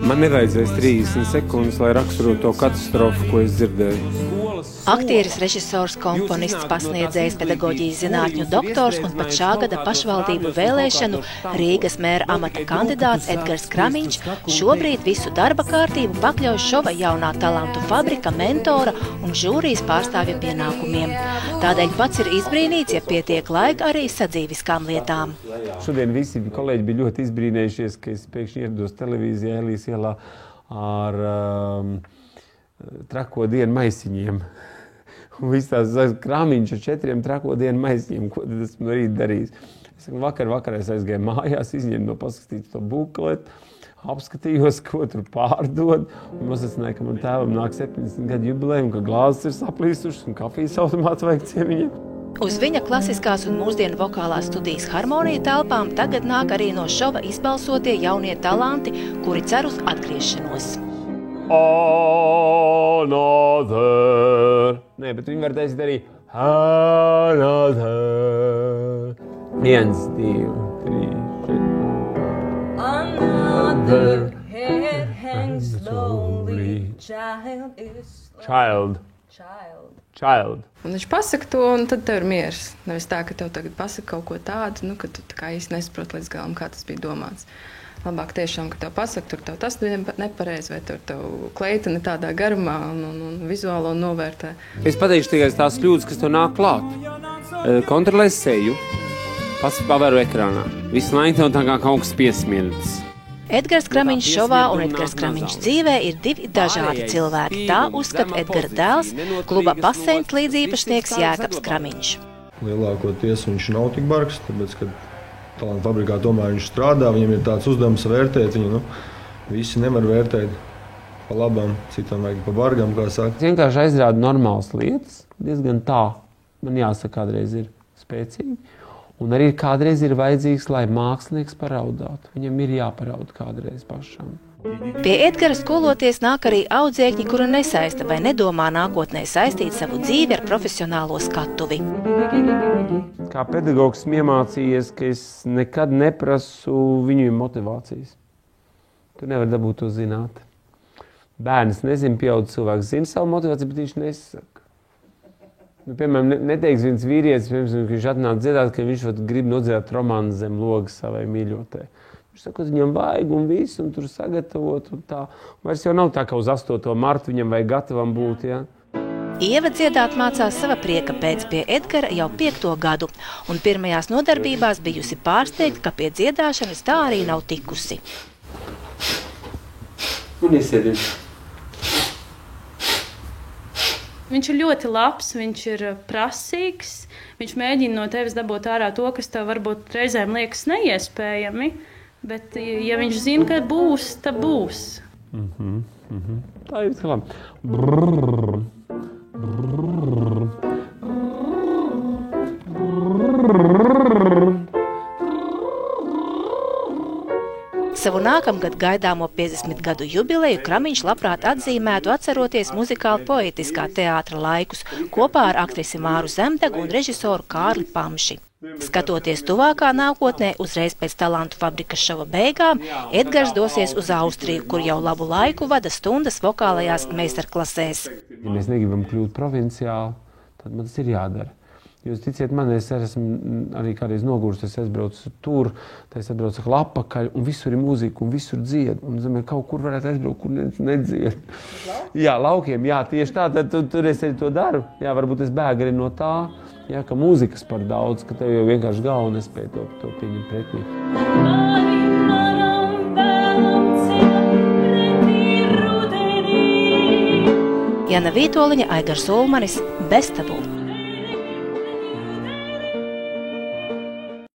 Man nevajadzēs 30 sekundes, lai raksturotu to katastrofu, ko es dzirdēju. Aktieris, režisors, komponists, pasniedzējs, pedagoģijas zinātņu doktors un pat šā gada pašvaldību vēlēšanu Rīgas mēra amata kandidāts Edgars Kramiņš šobrīd visu darba kārtību pakļauj šova Jaunā talantu fabrika mentora un žūrijas pārstāvja pienākumiem. Tādēļ pats ir izbrīnīts, ja pietiek laika arī sadzīviskām lietām. Šodien visi kolēģi bija ļoti izbrīnējušies, ka es pēkšņi ierados televīzijā Elijas ielā ar trako dienu maisiņiem. Un viss tās Kramiņš ar 4 trako dienu maisiņiem, ko tad esmu no rīta darījis. Es saku, vakarā es aizgāju mājās, izņēmu no paskatītu to bukletu, apskatījos, ko tur pārdod, un nosacināju, ka man tēvam nāk 70 gadu jubileja, un ka glāzes ir saplīsušas, un kafijas automāts vajag ciemiņam. Uz viņa klasiskās un mūsdienu vokālās studijas harmoniju telpām tagad nāk arī no šova izbalsotie jaunie talanti, kuri cer uz atgriešanos. Another. Nē, bet viņi var taisīt arī another. 1, 2, 3, 4. Another head hangs slowly. Child. Un viņš pasaka to, un tad tev ir miers. Nevis tā, ka tev tagad pasaka kaut ko tādu, ka tu tā kā īsti nesaproti līdz galam, kā tas bija domāts. Labāk tiešām, ka tev pasaka, tur tev tas nepareizi, vai tur tev kleitene tādā garumā un vizuālo novērtē. Es pateikšu tikai tās kļūdas, kas tev nāk klāt. Kontrolē seju, pats pavēru ekrānā. Visu laiku tev tā kā kaut kas piesmiedz. Edgars Kramiņš šovā un Edgars Kramiņš dzīvē ir 2 dažādi cilvēki. Tā uzskata Edgara dēls, kluba Baseins līdzīpašnieks Jēkabs Kramiņš. Lielākoties viņš nav tik bargs, tāpēc, ka talantu fabrikā tomēr viņš strādā, viņam ir tāds uzdevums vērtēt viņu, visi nevar vērtēt pa labam, citam vajag pa bargam, kā saka. Vienkārši aizrāda normālas lietas, diezgan tā, man jāsaka, kādreiz ir spēcīgi, un arī kādreiz ir vajadzīgs, lai mākslinieks paraudātu. Viņam ir jāparauda kādreiz pašam. Pie Edgara skoloties nāk arī audzēkņi, kura nesaista vai nedomā nākotnē saistīt savu dzīvi ar profesionālo skatuvi. Kā pedagogs iemācījies, ka es nekad neprasu viņu motivācijas. Tu nevar dabūt to zināt. Bērns nezina, pieaudz cilvēks zina savu motivāciju, bet viņš nesaka. Piemēram, neteiks viens vīrietis, ka viņš atnāk dziedāt, ka viņš grib nodziedāt romānu zem logas savai mīļotē. Viņš saka, viņam vajag un visu, un tur sagatavot un tā. Vairs jau nav tā, ka uz 8. martu viņam vajag gatavam būt, ja? Ieva dziedāt mācās sava prieka pēc pie Edgara jau 5. gadu, un pirmajās nodarbībās bijusi pārsteigta, ka pie dziedāšanas tā arī nav tikusi. Un iesēdies. Viņš ir ļoti labs, viņš ir prasīgs, viņš mēģina no tevis dabūt ārā to, kas tev varbūt reizēm liekas neiespējami, bet ja viņš zina, ka būs, tad būs. Tā ir skalām. Savu nākamgad gaidāmo 50 gadu jubileju Kramiņš labprāt atzīmētu atceroties muzikāli poetiskā teātra laikus kopā ar aktrisi Māru Zemdegu un režisoru Kārli Pamši. Skatoties tuvākā nākotnē, uzreiz pēc talantu fabrikas šova beigām, Edgars dosies uz Austriju, kur jau labu laiku vada stundas vokālajās meistarklasēs. Ja mēs negribam kļūt provinciāli, tad man tas ir jādara. Jūs ticiet man, es esmu arī kādreiz nogurst, es aizbraucu tur, es aizbraucu atpakaļ, un visur ir mūzika, un visur dzied. Un, zinu, kaut kur varētu aizbraukt, kur nedzied. Jā, laukiem, jā, tieši tā, tad tur es arī to daru. Jā, varbūt es bēgu arī no tā, jā, ka mūzikas par daudz, ka tev jau vienkārši galva nespēja to pieņemt pretī. Jana Vītoliņa, Aigars Ulmanis, Bez tabu.